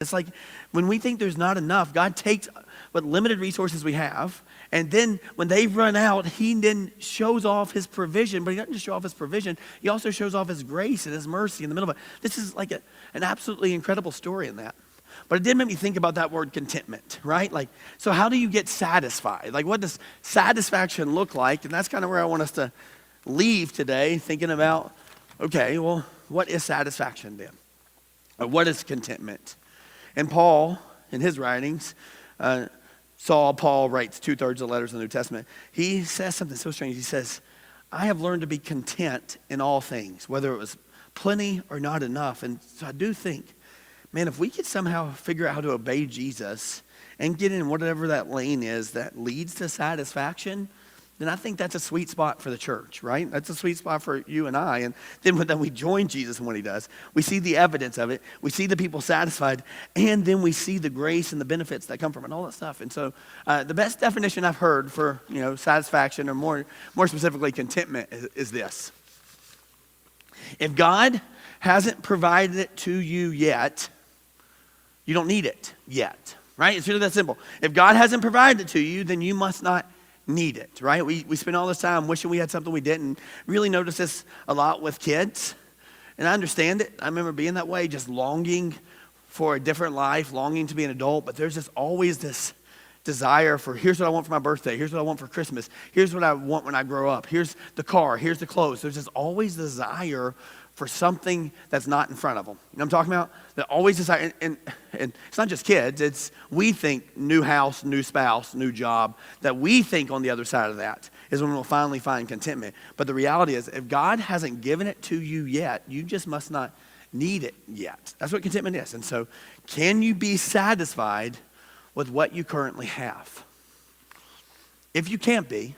It's like when we think there's not enough, God takes what limited resources we have, and then when they've run out, he then shows off his provision. But he doesn't just show off his provision, he also shows off his grace and his mercy in the middle of it. This is like an absolutely incredible story in that. But it did make me think about that word contentment, right? Like, so how do you get satisfied? Like, what does satisfaction look like? And that's kind of where I want us to leave today, thinking about, okay, well, what is satisfaction then? Or what is contentment? And Paul, in his writings, Paul writes 2/3 of the letters in the New Testament. He says something so strange. He says, I have learned to be content in all things, whether it was plenty or not enough. And so I do think, man, if we could somehow figure out how to obey Jesus and get in whatever that lane is that leads to satisfaction, then I think that's a sweet spot for the church, right? That's a sweet spot for you and I. And then when we join Jesus in what he does, we see the evidence of it, we see the people satisfied, and then we see the grace and the benefits that come from it and all that stuff. And so the best definition I've heard for satisfaction, or more specifically contentment, is this. If God hasn't provided it to you yet, you don't need it yet, right? It's really that simple. If God hasn't provided it to you, then you must not need it, right? We spend all this time wishing we had something we didn't. Really notice this a lot with kids. And I understand it. I remember being that way, just longing for a different life, longing to be an adult. But there's just always this desire for, here's what I want for my birthday. Here's what I want for Christmas. Here's what I want when I grow up. Here's the car. Here's the clothes. There's just always desire for something that's not in front of them. You know what I'm talking about? They always desire, and it's not just kids. We think new house, new spouse, new job. That we think on the other side of that is when we'll finally find contentment. But the reality is, if God hasn't given it to you yet, you just must not need it yet. That's what contentment is. And so, can you be satisfied with what you currently have? If you can't be,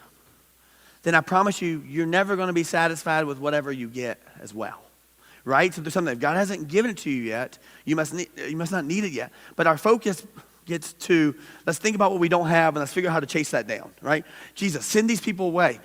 then I promise you, you're never going to be satisfied with whatever you get as well. Right? So there's something, if God hasn't given it to you yet, you must not need it yet. But our focus gets to, let's think about what we don't have and let's figure out how to chase that down, right? Jesus, send these people away.